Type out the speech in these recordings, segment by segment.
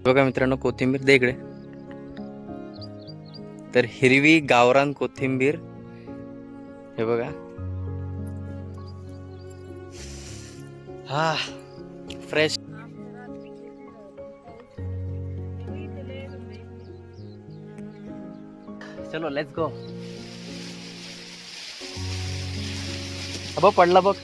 बघा मित्रांनो, कोथिंबीर दे इकडे. तर हिरवी गावरान कोथिंबीर हे बघा. हा, फ्रेश. चलो लेट्स गो. अब पडला बघ.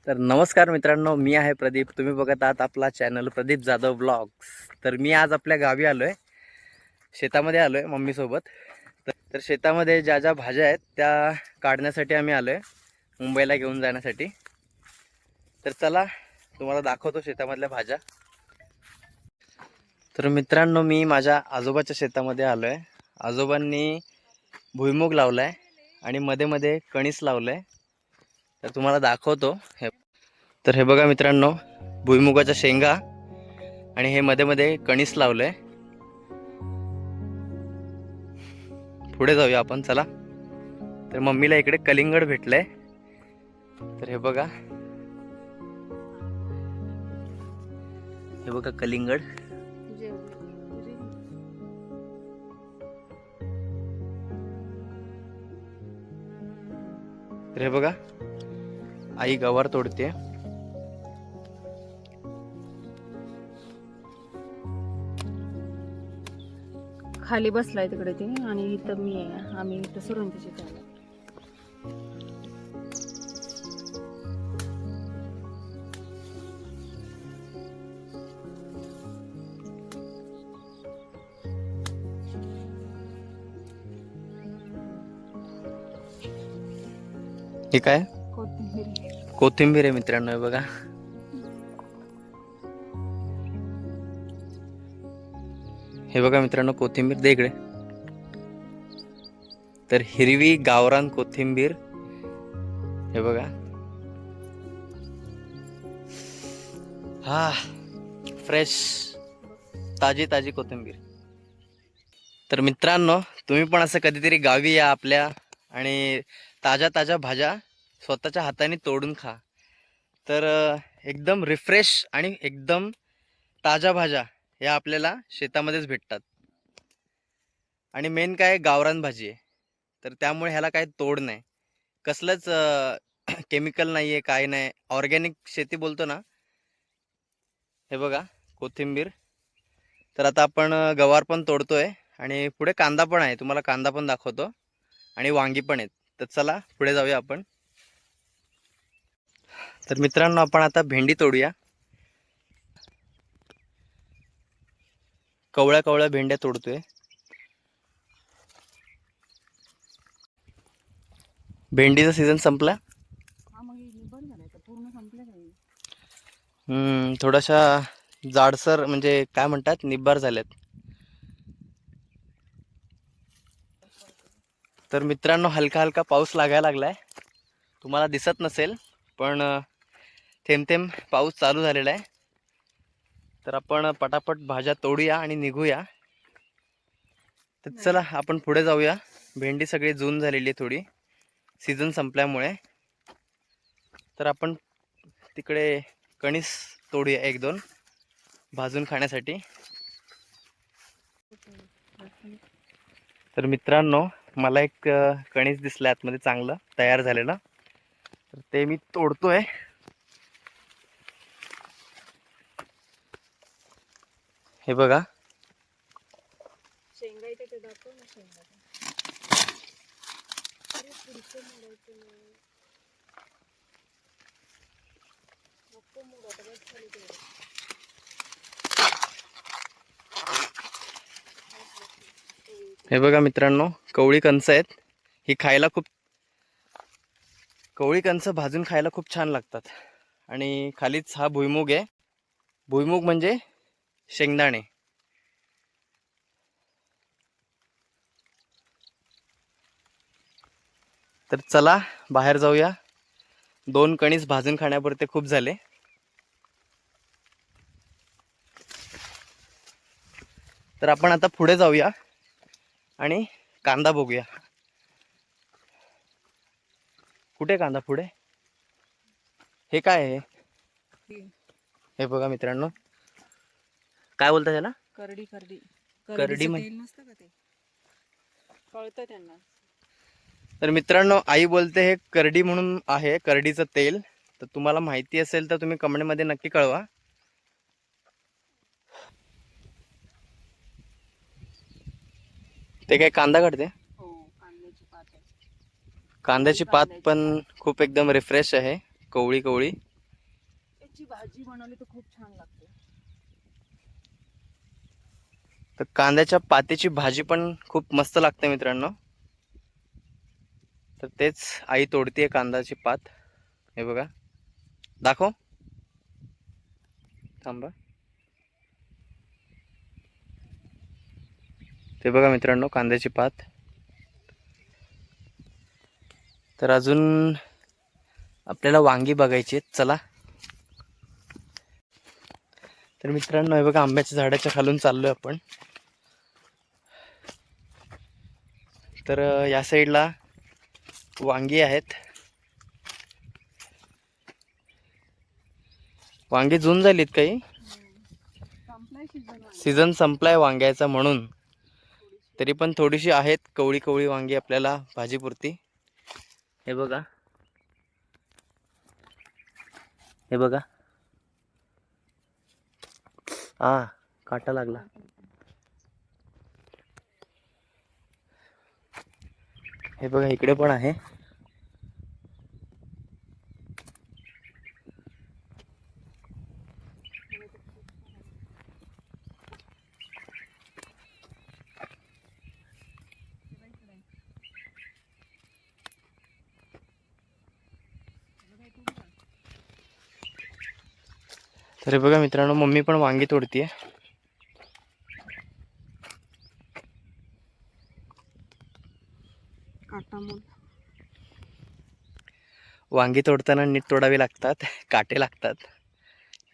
तर नमस्कार मित्रांनो, मी आहे प्रदीप. तुम्ही बघत आहात आपला चॅनल प्रदीप जाधव ब्लॉग्स. तर मी आज आपल्या गावी आलोय, शेतामध्ये आलोय मम्मी सोबत. तर शेतामध्ये ज्या ज्या भाज्या आहेत त्या काढण्यासाठी आम्ही आलोय, मुंबईला घेऊन जाण्यासाठी. तर चला तुम्हाला दाखवतो शेतामधल्या भाज्या. तर मित्रांनो, मी माझ्या आजोबाच्या शेतामध्ये आलोय. आजोबांनी भुईमुग लावलाय आणि मध्ये मध्ये कणीस लावलंय. तर तुम्हाला दाखवतो हे. तर हे बघा मित्रांनो, भुईमुगाच्या शेंगा आणि हे मध्ये मध्ये कणीस लावलंय. पुढे जाऊया आपण, चला. तर मम्मीला इकडे कलिंगड भेटलंय. तर हे बघा, हे बघा कलिंगड. तर हे बघा, आई गवार तोडते. खाली बसलाय तिकडे ते, आणि इथं मी आहे. आम्ही इथं सुरंतीची चालू. हे काय? कोथिंबीर. कोथिंबीर आहे मित्रांनो, हे बघा. हे बघा मित्रांनो, कोथिंबीर दे इकडे. तर हिरवी गावरान कोथिंबीर हे बघा. हा, फ्रेश, ताजी ताजी कोथिंबीर. तर मित्रांनो, तुम्ही पण असं कधीतरी गावी या आपल्या, आणि ताज्या ताज्या भाज्या स्वतःच्या हाताने तोडून खा. तर एकदम रिफ्रेश आणि एकदम ताज्या भाज्या या आपल्याला शेतामध्येच भेटतात. आणि मेन काय, गावरान भाजी आहे. तर त्यामुळे ह्याला काही तोड नाही, कसलंच केमिकल नाही आहे, काय नाही. ऑर्गॅनिक शेती बोलतो ना. हे बघा कोथिंबीर. तर आता आपण गवार पण तोडतोय आणि पुढे कांदा पण आहे, तुम्हाला कांदा पण दाखवतो, आणि वांगी पण आहेत. तर चला पुढे जाऊया आपण. तर मित्रांनो, आपण आता भेंडी तोडूया. कवळ्या कवळ्या भेंड्या तोडतोय. भेंडीचा सीझन संपला. पूर्ण संपलं काही. थोड्याशा जाडसर, म्हणजे काय म्हणतात, निब्बार झाल्यात. तर मित्रांनो, हलका हलका पाऊस लागायला लागलाय. तुम्हाला दिसत नसेल, पण थेंब थेंब पाऊस चालू झालेला आहे. तर आपण पटापट भाज्या तोडूया आणि निघूया. तर चला आपण पुढे जाऊया. भेंडी सगळी जून झालेली आहे थोडी, सीझन संपल्यामुळे. तर आपण तिकडे कणीस तोडूया, एक दोन भाजून खाण्यासाठी. तर मित्रांनो, मला एक कणीस दिसलं आतमध्ये चांगलं तयार झालेलं. तर ते मी तोडतोय. हे बघा. शेंगा इथे ते दाखव ना, शेंगा. हे बघा मित्रांनो, कवळी कंस आहेत. ही खायला खूप, कवळी कंस भाजून खायला खूप छान लागतात. आणि खालीच हा भुईमुग आहे. भुईमुग म्हणजे शेंगदाणे. तर चला बाहेर जाऊया. दोन कणीस भाजून खाण्यापुरते खूप झाले. तर आपण आता पुढे जाऊया आणि कांदा बघूया. कुठे कांदा? पुढे. हे काय आहे? हे बघा मित्रांनो, काय बोलतात त्याला? करडी. करडी करडीचं तेल नसतं का ते, कळतं त्यांना. तर मित्रांनो, आई बोलते हे करडी म्हणून आहे, करडीचं तेल. तर तुम्हाला माहिती असेल तर तुम्ही कमेंटमध्ये नक्की कळवा. ते काय कांदा काढते? हो, कांद्याची पात आहे. कांद्याची पात पण खूप एकदम रिफ्रेश आहे, कवळी कवळी. त्याची भाजी बनवली तर खूप छान लागते. तर कांद्याच्या पातीची भाजी पण खूप मस्त लागते मित्रांनो. तर तेच आई तोडतीये कांद्याची पात. हे बघा, दाखव, थांबा. ते बघा मित्रांनो, कांद्याची पात. तर अजून आपल्याला वांगी बघायची आहेत, चला. तर मित्रांनो, हे बघा, आंब्याच्या झाडाच्या खालून चाललोय आपण. तर या साईडला वांगी आहेत. वांगी जून झालीत काही, सीझन संपलाय वांग्याचा म्हणून. तरी पण थोडीशी आहेत कवळी कवळी वांगी आपल्याला भाजीपुरती. हे बघा, हे बघा. काटा लागला. हे बघा, इकडे पण आहे. तर हे बघा मित्रांनो, मम्मी पण वांगी तोडतीये. वांगी तोडताना नीट तोडावी लागतात, काटे लागतात.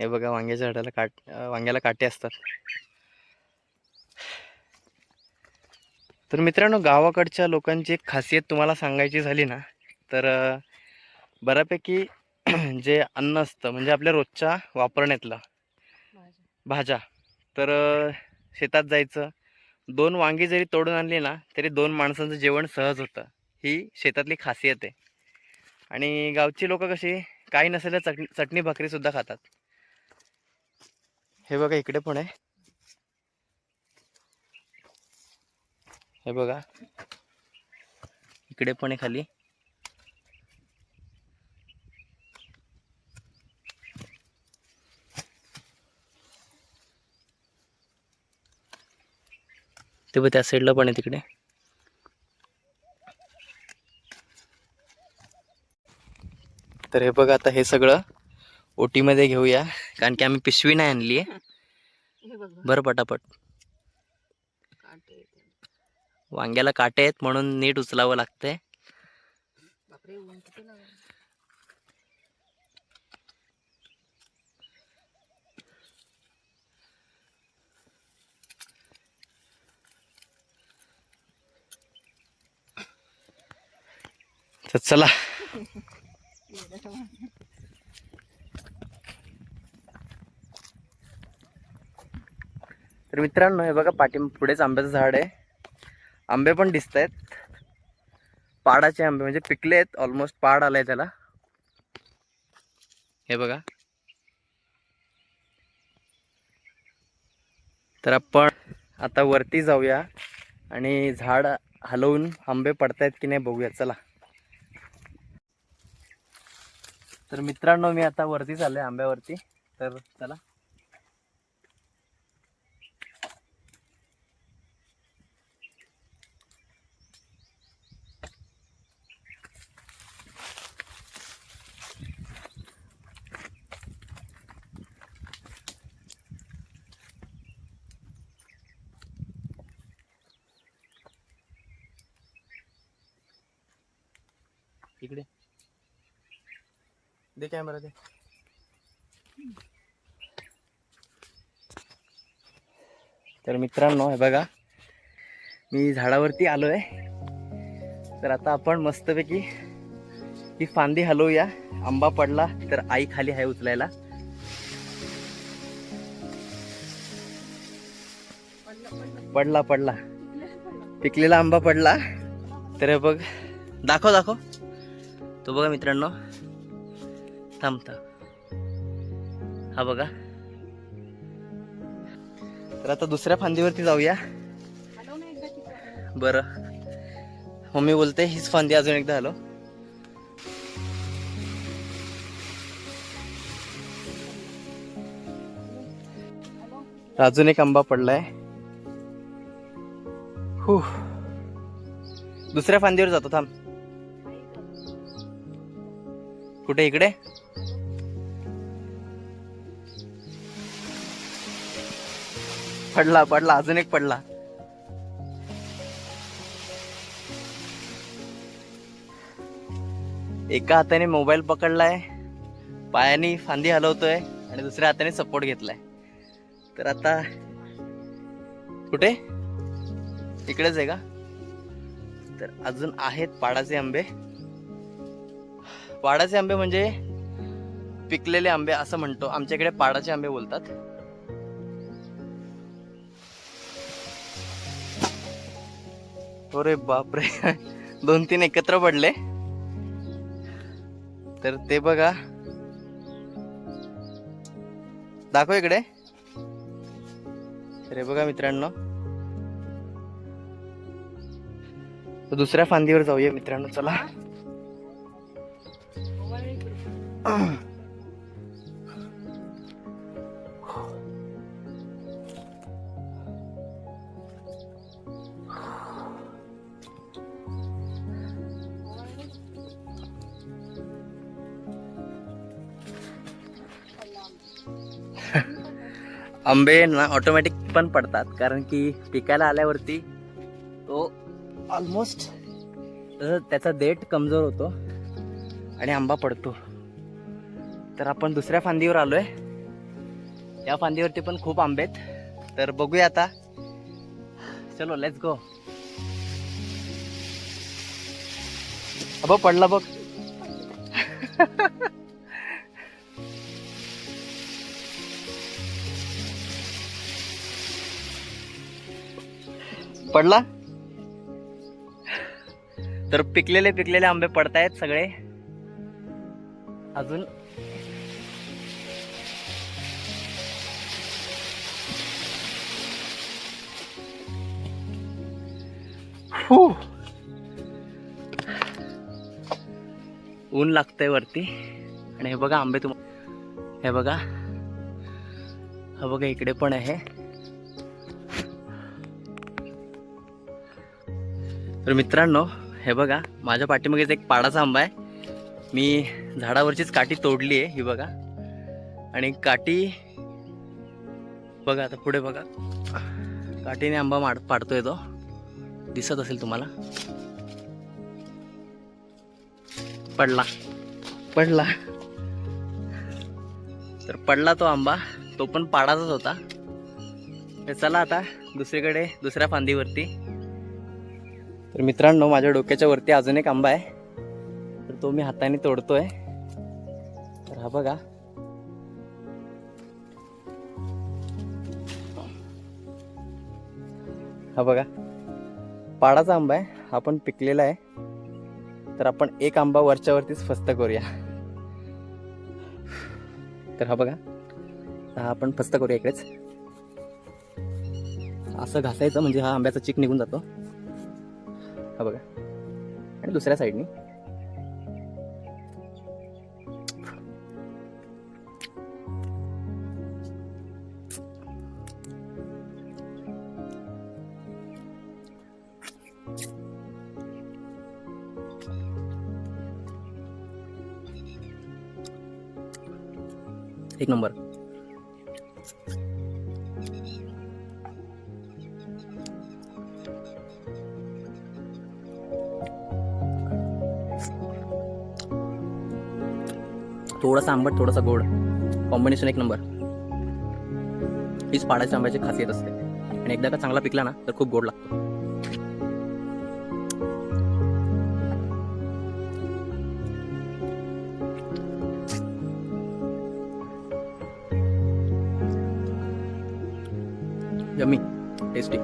हे बघा, वांग्याच्या झाडाला वांग्याला काटे असतात. तर मित्रांनो, गावाकडच्या लोकांची एक खासियत तुम्हाला सांगायची झाली ना, तर बऱ्यापैकी जे अन्न असतं म्हणजे आपल्या रोजच्या वापरण्यातलं भाज्या, तर शेतात जायचं, 2 वांगी जरी तोडून आणली ना तरी 2 माणसांचं जेवण सहज होतं. ही शेतातली खासियत आहे. आणि गावची लोक कशी काही नसेल तर चटणी भाकरी सुद्धा खातात. हे बघा, इकडे पण आहे. हे बघा, इकडे पण आहे खाली. ते बघ, त्या साईडला पण आहे तिकडे. तर हे बघा, आता हे सगळं ओटीमध्ये घेऊया, कारण की आम्ही पिशवी नाही आणली आहे. बरं, पटापट. वांग्याला काटे आहेत म्हणून नीट उचलावं लागतंय. तर चला. तर मित्रांनो, हे बघा, पुढेच आंब्याचं झाड आहे. आंबे पण दिसत आहेत, पाडाचे आंबे, म्हणजे पिकले आहेत ऑलमोस्ट, पाड आलाय त्याला. हे बघा. तर आपण आता वरती जाऊया आणि झाड हलवून आंबे पडतायत की नाही बघूया, चला. तर मित्रांनो, मी आता वरती चाललोय आंब्यावरती, तर चला. इकडे दे कॅमेरा दे. तर मित्रांनो, हे बघा, मी झाडावरती आलोय. तर आता आपण मस्तपैकी ही फांदी हलवूया. आंबा पडला तर आई खाली आहे उचलायला. पडला पडला पिकलेला आंबा पडला. तर हे बघ, दाखव दाखव. तो बघा मित्रांनो, थांबता हा बघा. तर आता दुसऱ्या फांदीवरती जाऊया. बरं, मम्मी बोलते हीच फांदी अजून एकदा हलव. अजून एक आंबा पडलाय. दुसऱ्या फांदीवर जातो, थांब. कुठे? इकडे. पडला पडला, अजून एक पडला. एका हाताने मोबाईल पकडलाय, पायाने फांदी हलवतोय आणि दुसऱ्या हाताने सपोर्ट घेतलाय. तर आता कुठे? इकडेच आहे का? तर अजून आहेत पाडाचे आंबे. पाडाचे आंबे म्हणजे पिकलेले आंबे असं म्हणतो, आमच्याकडे पाडाचे आंबे बोलतात. अरे बापरे, 2-3 एकत्र पडले. तर ते बघा, दाखव इकडे. अरे बघा मित्रांनो, दुसऱ्या फांदीवर जाऊया मित्रांनो, चला. आंबे ना ऑटोमॅटिक पण पडतात, कारण की पिकायला आल्यावरती तो ऑलमोस्ट त्याचा देठ कमजोर होतो आणि आंबा पडतो. तर आपण दुसऱ्या फांदीवर आलोय. या फांदीवरती पण खूप आंबे आहेत. तर बघूया आता. चलो लेट्स गो. अबो पडला बघ. पडला. तर पिकलेले आंबे पडतायत सगळे. अजून ऊन लागतंय वरती. आणि हे बघा आंबे, हे बघा, हा बघा इकडे पण आहे. तर मित्रांनो, हे बघा माझ्या पाठीमागेच एक पाडाचा आंबा आहे. मी झाडावरचीच काठी तोडली आहे, ही बघा. आणि काठी बघा, आता पुढे बघा, काठीने आंबा पाडतोय तो. दिसत असेल तुम्हाला. पडला पडला. तर पडला तो आंबा, तो पण पाडाचाच होता. तर चला आता दुसरीकडे, दुसऱ्या फांदीवरती. तर मित्रांनो, माझ्या डोक्याच्या वरती अजून एक आंबा आहे. तर तो मी हाताने तोडतोय. तर हा बघा, हा बघा पाडाचा आंबा आहे. हा पण पिकलेला आहे. तर आपण एक आंबा वरच्या वरतीच फस्त करूया. तर हा बघा, हा आपण फस्त करूया इकडेच. असं घासायचं म्हणजे हा आंब्याचा चिक निघून जातो. हा बघा. आणि दुसऱ्या साईडनी एक नंबर. थोडासा आंबट, थोडासा गोड, कॉम्बिनेशन एक नंबर. हीच पाडाच्या आंब्याची खासियत असते. आणि एकदा का चांगला पिकला ना तर खूप गोड लागतो. Yummy tasty.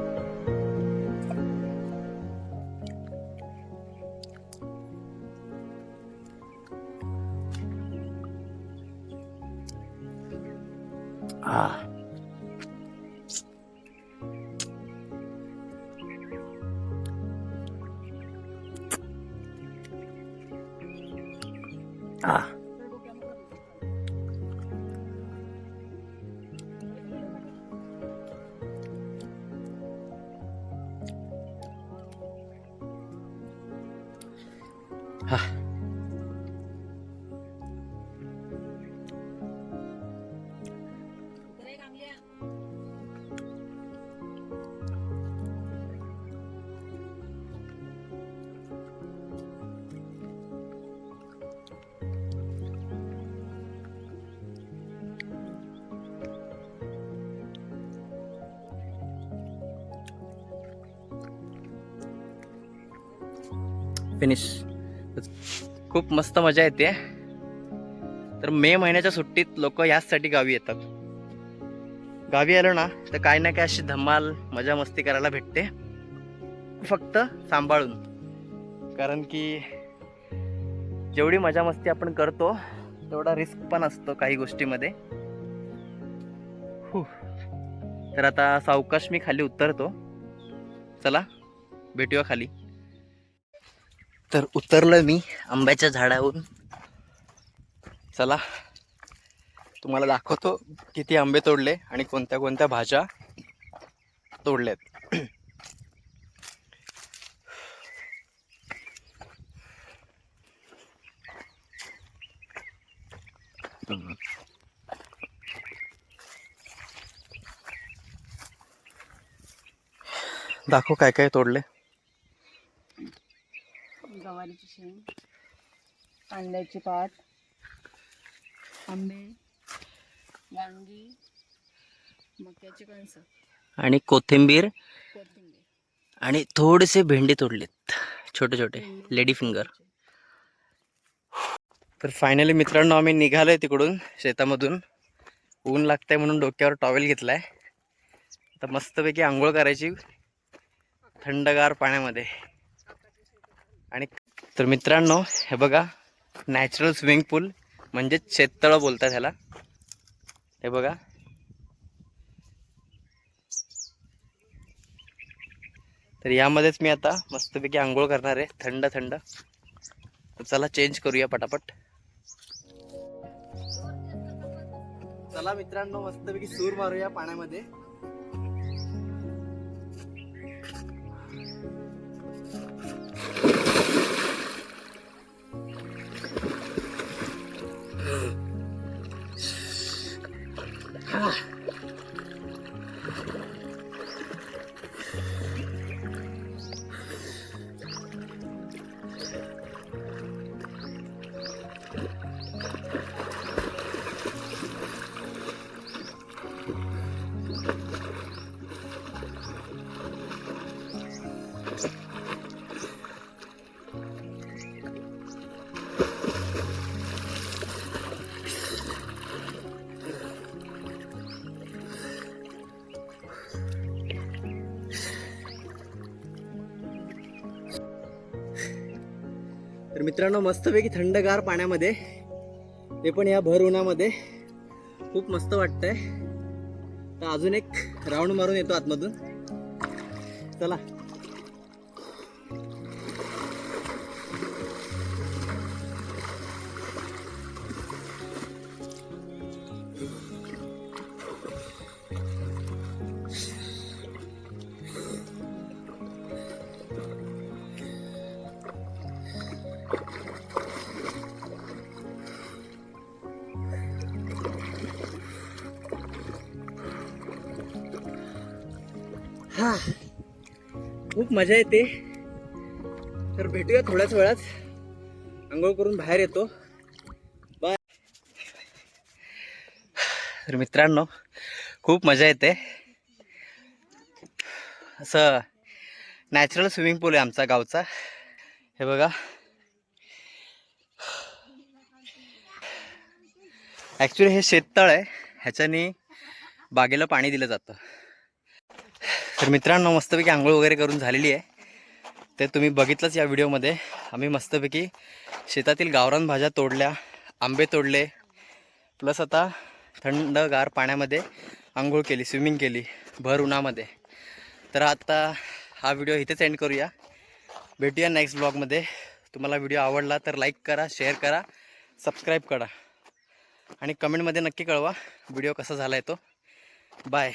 फिनिश. खूप मस्त मजा येते. तर मे महिन्याच्या सुट्टीत लोक याचसाठी गावी येतात. गावी आलो ना तर काय ना काय अशी धमाल मजा मस्ती करायला भेटते, फक्त सांभाळून. कारण की जेवढी मजा मस्ती आपण करतो तेवढा रिस्क पण असतो काही गोष्टीमध्ये. तर आता सावकाश मी खाली उतरतो. चला भेटूया खाली. तर उतरलोय मी आंब्याच्या झाडावरून. चला तुम्हाला दाखवतो किती आंबे तोडले आणि कोणत्या कोणत्या भाज्या तोडल्यात. दाखव काय काय तोडले. गवारीची शेंग, कांद्याची पात, आंबे, वांगी, मक्याची कणसं आणि कोथिंबीर कोथिंबीर. आणि थोडेसे भेंडी तोडलेत, छोटे छोटे लेडी फिंगर. तर फायनली मित्रांनो आम्ही निघालोय तिकडून शेतामधून. ऊन लागतंय म्हणून डोक्यावर टॉवेल घेतलाय. आता मस्तपैकी आंघोळ करायची थंडगार पाण्यामध्ये. आणि तर मित्रांनो हे बघा, नॅचरल स्विमिंग पूल म्हणजेच शेततळं बोलतात ह्याला. हे बघा, तर यामध्येच मी आता मस्तपैकी आंघोळ करणार आहे थंड थंड. तर चला चेंज करूया पटापट. चला मित्रांनो मस्तपैकी सूर मारूया पाण्यामध्ये. तर मित्रांनो मस्तपैकी थंडगार पाण्यामध्ये, ते पण या भर उन्हामध्ये, खूप मस्त वाटतंय. तर अजून एक राऊंड मारून येतो आतमधून. चला. हा, खूप मजा येते. तर भेटूया थोड्याच वेळात. आंघोळ करून बाहेर येतो. बाय. तर मित्रांनो खूप मजा येते. असं नॅचरल स्विमिंग पूल आहे आमचा गावचा. हे बघा, ॲक्च्युली हे शेततळ आहे. ह्याच्याने बागेला पाणी दिलं जातं. तर मित्रांनो मस्तपैकी आंघोळ वगैरे करून झालेली आहे. ते तुम्ही बघितलंच या व्हिडिओमध्ये. आम्ही मस्तपैकी शेतातील गावरान भाज्या तोडल्या, आंबे तोडले, प्लस आता थंडगार पाण्यामध्ये आंघोळ केली, स्विमिंग केली भर उन्हामध्ये. तर आता हा व्हिडिओ इथेच एंड करूया. भेटूया नेक्स्ट ब्लॉगमध्ये. तुम्हाला व्हिडिओ आवडला तर लाईक करा, शेअर करा, सबस्क्राईब करा आणि कमेंटमध्ये नक्की कळवा व्हिडिओ कसा झाला आहे तो. बाय.